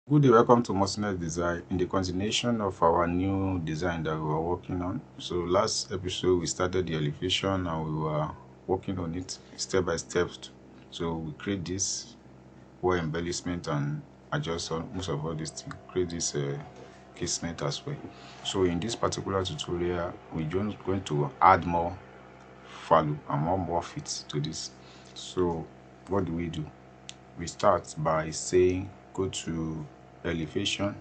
Good day, welcome to Mosiness Design in the continuation of our new design that we were working on. So last episode we started the elevation and we were working on it step by step. So we create this wall embellishment and adjust on most of all these things, create this casement as well. So in this particular tutorial we're just going to add more value and more fit to this. So what do? We start by saying go to elevation.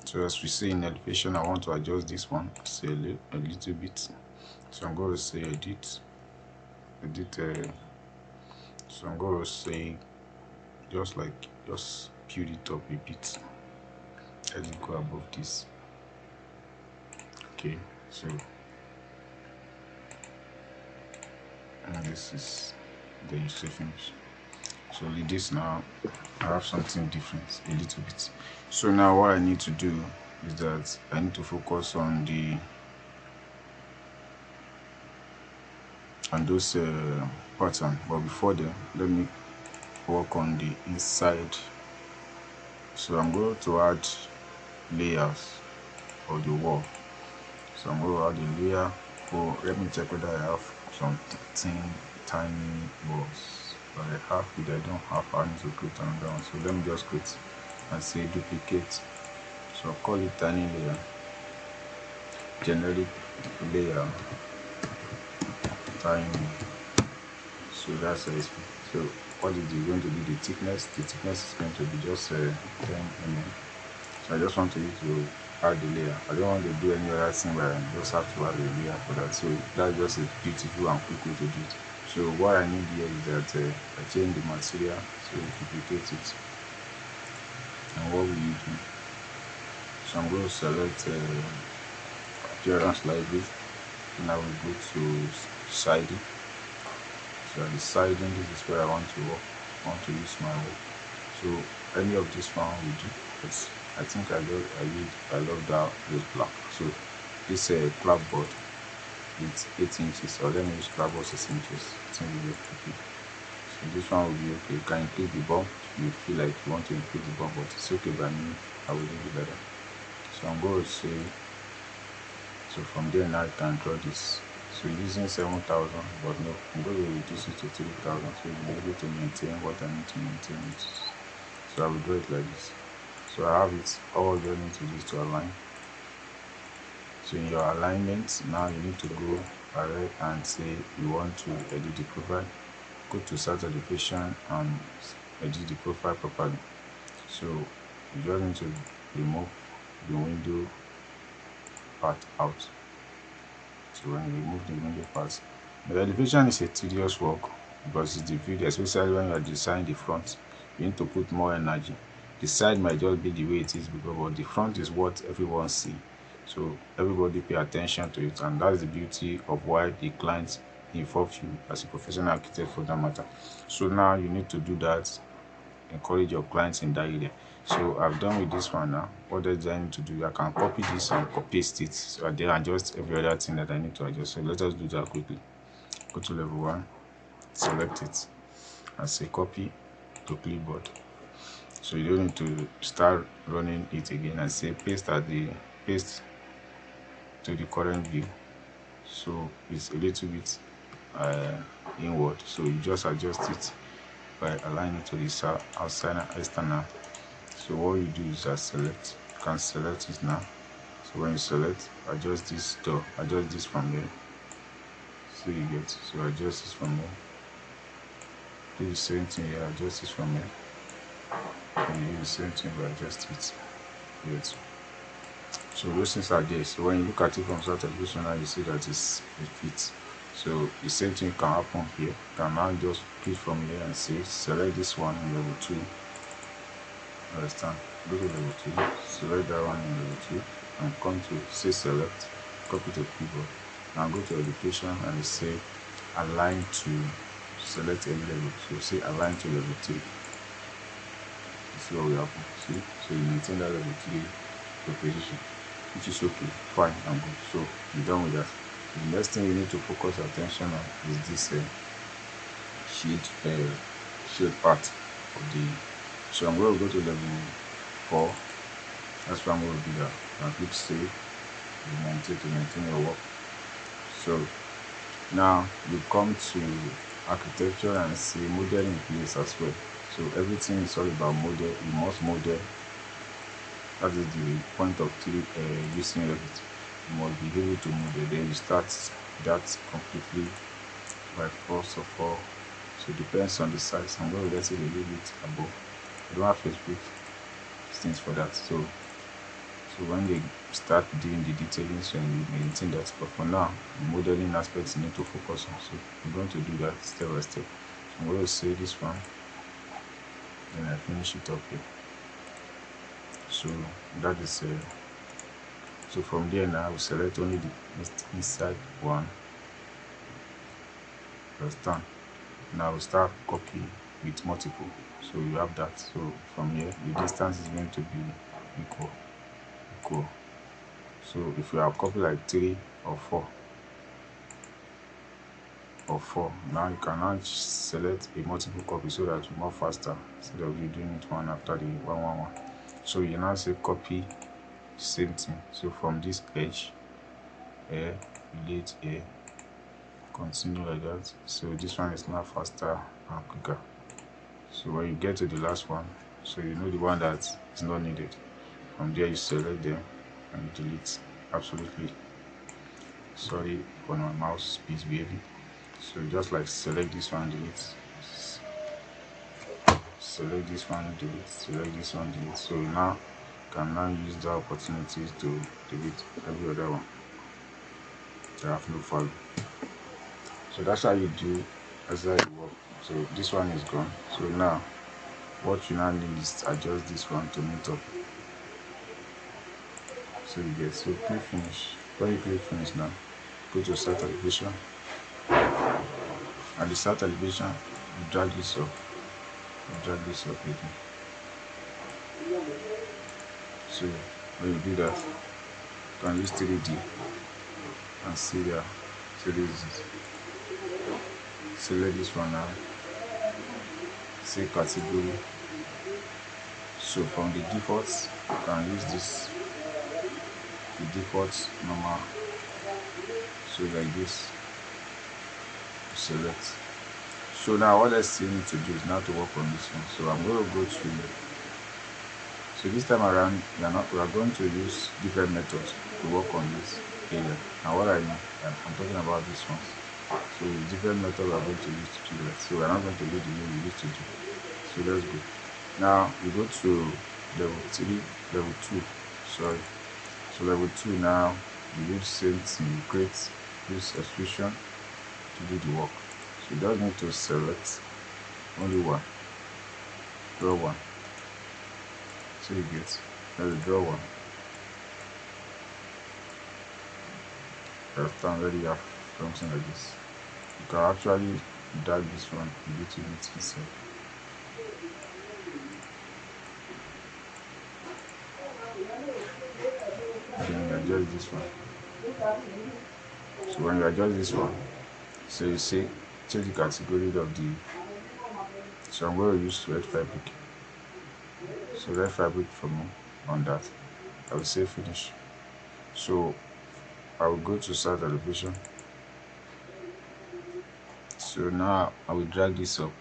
So as we see in elevation, I want to adjust this one, say a little bit. So I'm going to say edit. So I'm going to say just build it up a bit. Let it go above this. Okay, so and this is the finish. So with this now, I have something different a little bit. So now what I need to do is that I need to focus on those pattern, but before then let me work on the inside. So I'm going to add layers of the wall. So I'm going to add a layer. Oh, let me check whether I have some tiny walls. But I have it, I don't have. I need to create another one. So let me just create and say duplicate. So I'll call it tiny layer, generic layer, tiny. So that's it. So what is going to be the thickness? The thickness is going to be just 10 mm. So I just want you to add the layer. I don't want to do any other thing, but I just have to add a layer for that. So that's just a beautiful and quick way to do it. So what I need here is that I change the material, so duplicate it. And what will you do? So I'm going to select appearance library, and I will go to siding. So at the siding, this is where I want to work. I want to use my work. So any of this one will do. But I think I love that this black. So this clapboard it's 8 inches, or let me use clapboard 6 inches. I think will be okay. So this one will be okay. You can include the bump if you feel like you want to include the bump, but it's okay by me. I will leave it like that. So I'm going to say, so from there now I can draw this. So using 7,000, but no, I'm going to reduce it to 3,000 so you'll be able to maintain what I need to maintain it. So I will draw it like this. So I have it. All you need to do is to align. So in your alignment, now you need to go ahead and say you want to edit the profile. Go to start elevation and edit the profile properly. So you just need to remove the window part out. So when you remove the window part, the elevation is a tedious work because it's the view, especially when you are designing the front. You need to put more energy. The side might just be the way it is, but the front is what everyone sees. So everybody pay attention to it, and that's the beauty of why the clients involve you as a professional architect for that matter. So now you need to do that, encourage your clients in that area. So I've done with this one now. What else do I need to do? I can copy this and paste it. So I then adjust every other thing that I need to adjust. So let us do that quickly. Go to level 1, select it, and say copy to clipboard. So you don't need to start running it again and say paste to the current view. So it's a little bit inward, so you just adjust it by aligning it to the outside and external. So what you do is just select, you can select it now. So when you select, adjust this door, adjust this from here. So you get, so adjust this from here. Do the same thing here, adjust this from here. And you do the same thing, but adjust it. Yes. So those things are there. So when you look at it from start elevation now, you see that it fits. So the same thing can happen here. You can now just click from here and say select this one in level 2. Understand? Go to level 2, select that one in level 2, and come to say select, copy to keyboard, and go to education and say align to select any level. So say align to level 3. You see what will happen. See? So you maintain that level 3 position, which is okay, fine and good. So you're done with that. The next thing you need to focus attention on is this shield part of the So I'm going to go to level 4. That's what I'm going to do that. And click save. You maintain your work. So now you come to architecture and see model in place as well. So everything is all about model. You must model. That is the point of using Revit. You must be able to model. Then you start that completely by first of all. So it depends on the size. I'm going to let it a little bit above. I don't have Facebook things for that. So when they start doing the detailing, so you maintain that. But for now, the modeling aspects you need to focus on. So I'm going to do that step by step. So I'm going to say this one, then I finish it up here. So that is so from there now I will select only the inside one. Understand? Now we start copying with multiple. So you have that. So from here the distance is going to be equal. So if you have copy like 3 or 4, now you can now select a multiple copy so that it's more faster instead of you doing it one after the one. So you now say copy, same thing. So from this edge here, relate here, continue like that. So this one is now faster and quicker. So when you get to the last one, so you know the one that is not needed. From there you select them and you delete. Absolutely sorry for my mouse speed behaving. So just like select this one, delete, select this one, delete, select this one, delete. So now you can now use the opportunities to delete every other one that have no value. So that's how you do as I work. So this one is gone. So now what you now need is adjust this one to meet up. So you get, so click finish. When you click finish now, go to start elevation. At the start elevation, you drag this up. Again. So when you do that, you can use 3D and see there. So this is it. Select this one now. Say category. So from the defaults, you can use this. The default normal. So like this. Select. So now what I still need to do is now to work on this one. So I'm going to go to. So this time around, we are going to use different methods to work on this area. Now what I mean, I'm talking about this one. So different methods we are going to use to do that. So we're not going to do the way we used to do. So let's go. Now we go to level 2. Sorry. So level 2 now we use same thing, create this extrusion to do the work. So you just need to select only one, draw one. So you get, let's draw one. After already have something like this. You can actually drag this one a little bit inside. Then you adjust this one. So when you adjust this one, so you say change the category of the. So I'm going to use red fabric. So red fabric for me on that. I will say finish. So I will go to start elevation. So now I will drag this up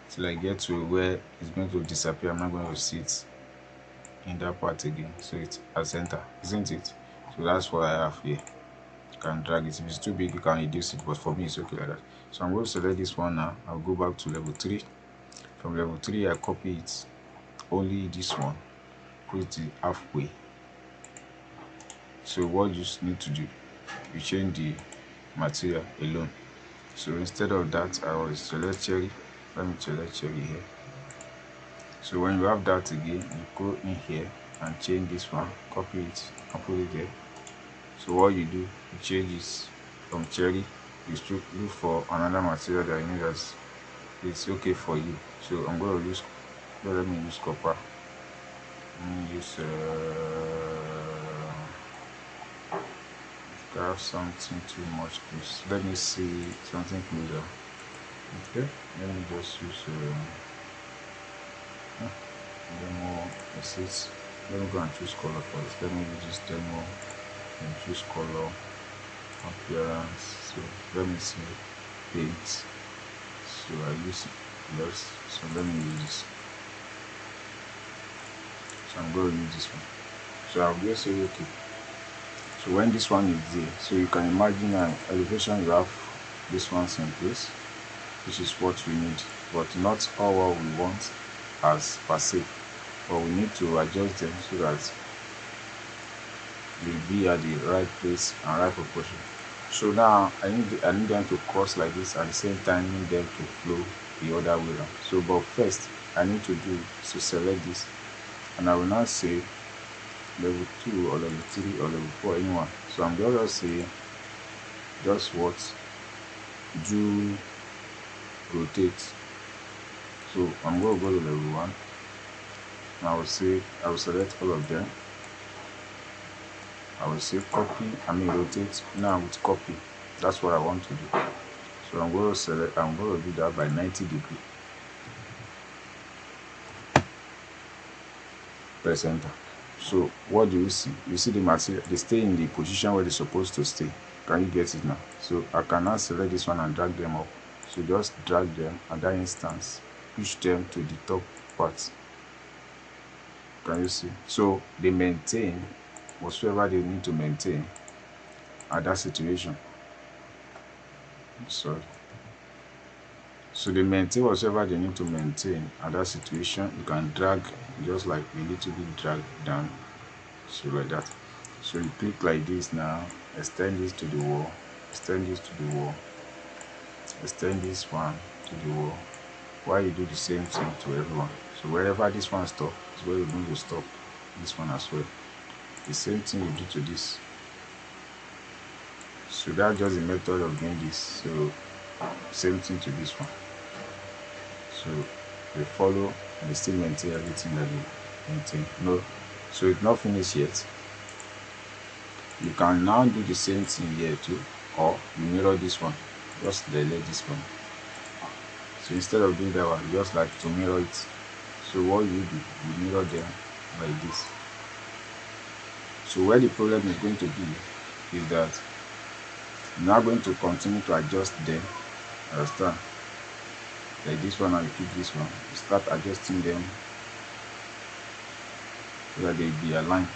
till I get to where it's going to disappear. I'm not going to see it in that part again. So it's at center, isn't it? So that's what I have here. You can drag it. If it's too big, you can reduce it, but for me it's okay like that. So I'm going to select this one now. I'll go back to level 3. From level 3 I copy it, only this one, put it halfway. So what you need to do, you change the material alone. So instead of that, I will select cherry. Let me select cherry here. So when you have that again, you go in here and change this one, copy it and put it there. So what you do, you change this from cherry, you should look for another material that you know that it's okay for you. So I'm going to use, let me use copper. Let me use I have something too much close. Let me see something closer. Okay, let me just use demo assets. Let me go and choose color first. Let me use this demo and choose color appearance. So let me see paint. So I use this. So let me use this. So I'm going to use this one. So I'll just say okay. So when this one is there, so you can imagine an elevation, you have this one's in place, which is what we need, but not all what we want as per se, but we need to adjust them so that they'll be at the right place and right proportion. So now I need them to cross like this, at the same time I need them to flow the other way around. So but first I need to do is to select this, and I will now say level 2 or level 3 or level 4, anyone. So I'm going to say just what do rotate. So I'm going to go to level 1, and I will select all of them. I will say copy, rotate now with copy. That's what I want to do. So I'm going to do that by 90 degrees. Press enter. So what do you see? You see the material, they stay in the position where they're supposed to stay. Can you get it now? So I can now select this one and drag them up. So just drag them at that instance, push them to the top part. Can you see? So they maintain whatsoever they need to maintain at that situation. Sorry. So they maintain whatever they need to maintain at that situation. You can drag just like a little bit, drag down, so like that. So you click like this now, extend this to the wall, extend this to the wall, extend this one to the wall, while you do the same thing to everyone. So wherever this one stops is where you're going to stop this one as well. The same thing you do to this. So that's just the method of doing this. So same thing to this one. So they follow and they still maintain everything that they maintain. No, so it's not finished yet. You can now do the same thing here too, or you mirror this one. Just delete this one. So instead of doing that one, you just like to mirror it. So what you do, you mirror them like this. So where the problem is going to be is that you're now going to continue to adjust them. Understand? Like this one, and you pick this one, you start adjusting them so that they be aligned.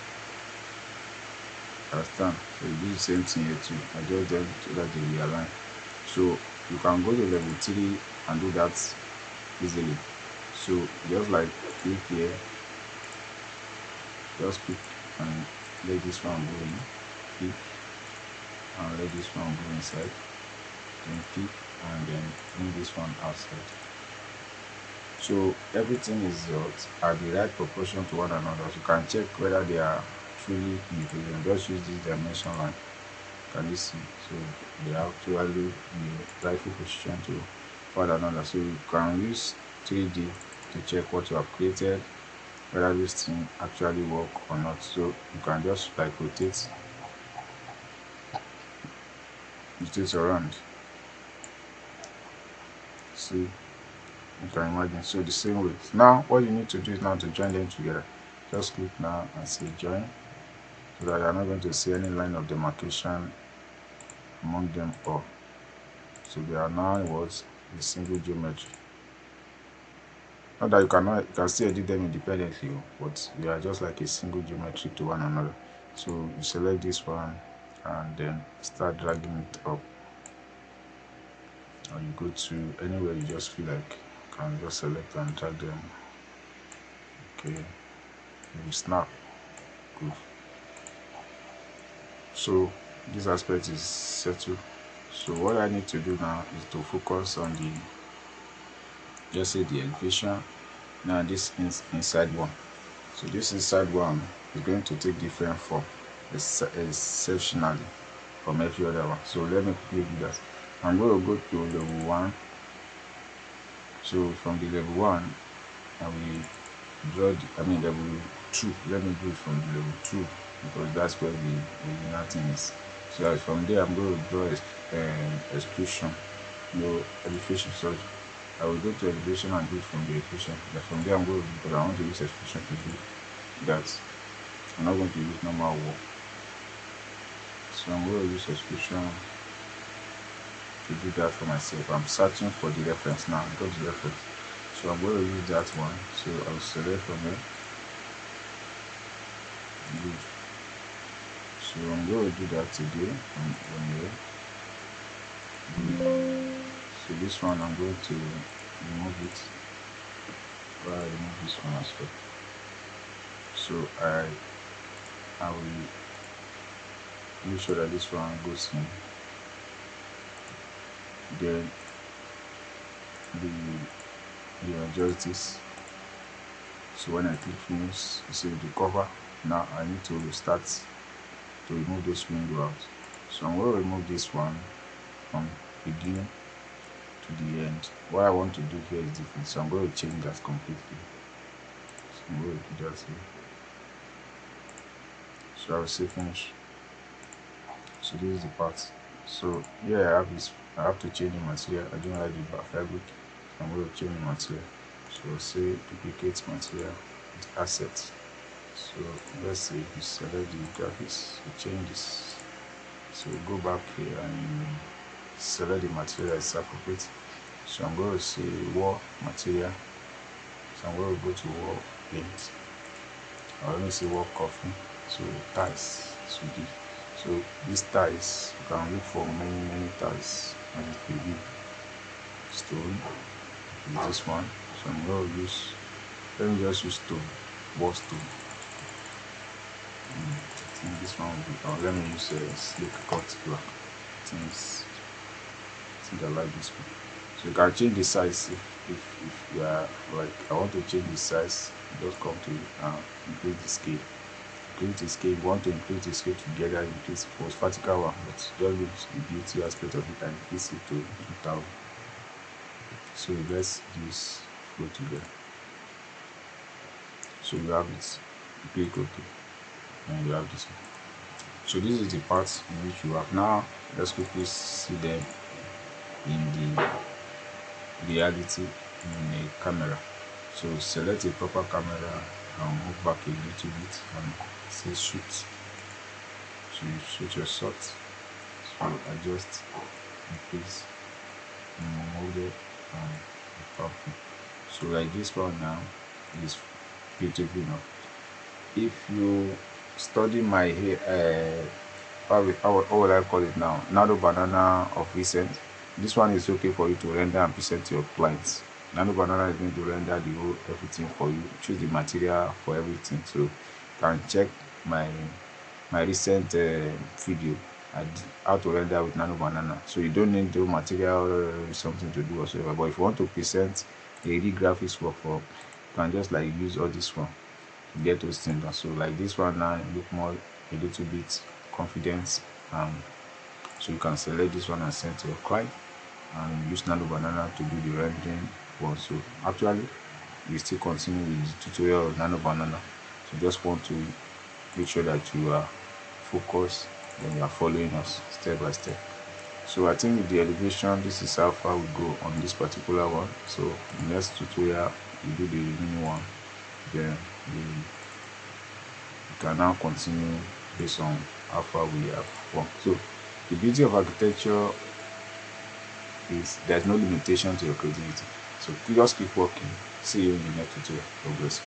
Understand? So you do the same thing here too, adjust them so that they be aligned. So you can go to level 3 and do that easily. So just like click here, just pick and let this one go in, pick and let this one go inside, then pick and then bring this one outside. So everything is at the right proportion to one another. So you can check whether they are truly equivalent. Just use this dimension line. Can you see? So they are actually in the right position to one another. So you can use 3D to check what you have created, whether this thing actually work or not. So you can just like rotate around. See, you can imagine. So the same way. Now what you need to do is now to join them together. Just click now and say join, so that you are not going to see any line of demarcation among them all. So they are now what a single geometry. Not that you can still edit them independently, but they are just like a single geometry to one another. So you select this one and then start dragging it up, or you go to anywhere you just feel like, you can just select and drag them. Okay, you snap. Good. So this aspect is settled. So what I need to do now is to focus on the, just say the elevation. Now this is inside one. So this inside one is going to take different form exceptionally from every other one. So let me quickly do that. I'm going to go to level 1. So from the level 1, I will draw level 2. Let me do it from the level 2 because that's where the original thing is. So from there I'm going to draw extrusion. no elevation. Sorry, I will go to elevation and do it from the elevation. Then from there I'm going to, because I want to use elevation to do that. I'm not going to use normal wall. So I'm going to use elevation to do that for myself. I'm searching for the reference now. Go to the reference. So I'm going to use that one. So I'll select from here. Good. So I'm going to do that today on here. Good. So this one I'm going to remove it. I'll remove this one as well. So I will make sure that this one goes in. Then the adjust this. So when I click finish, you see the cover. Now I need to start to remove this window out. So I'm going to remove this one from beginning to the end. What I want to do here is different, so I'm going to change that completely. So I'm going to do that here. So I will say finish. So this is the part. So here I have this. I have to change the material. I don't like the fabric. I'm going to change the material. So say duplicate material with assets. So let's say you select the graphics, you change this. So go back here and select the material as appropriate. So I'm going to say wall material. So I'm going to go to wall paint. I want to say wall coffee. So tiles should be. So these tiles, you can look for many tiles, and it will be stone. Is this one. So I'm going to use. Let me just use stone, wall stone. I think this one will be. Oh, let me use a slick cut black. I think I like this one. So you can change the size if you are like, I want to change the size. Just come to increase the scale. Increase the scale. If you want to increase the scale together, increase it for vertical one, but just use the beauty aspect of it and increase it to 2000. So let's use go together. So you have it. You click OK, and you have this one. So this is the parts in which you have. Now let's quickly see them in the reality in a camera. So select a proper camera and move back a little bit and say shoot. So you shoot your shot. So adjust, increase, move it and copy. So like this one now is beautiful enough. If you study my hair, how will I call it now? Nano Banana of recent. This one is okay for you to render and present to your clients. Nano Banana is going to render the whole everything for you. Choose the material for everything. So you can check my recent video at how to render with Nano Banana. So you don't need the material something to do whatsoever. But if you want to present a real graphics work for, you can just like use all this one to get those things done. So like this one now look more a little bit confidence. So you can select this one and send to your client and use Nano Banana to do the rendering one. So actually you still continue with the tutorial of Nano Banana. So just want to make sure that you are focused when you are following us step by step. So I think with the elevation, this is how far we go on this particular one. So in the next tutorial we do the remaining one, then we can now continue based on how far we have come. So the beauty of architecture is there's no limitation to your creativity. So just keep working. See you in the next tutorial. God bless.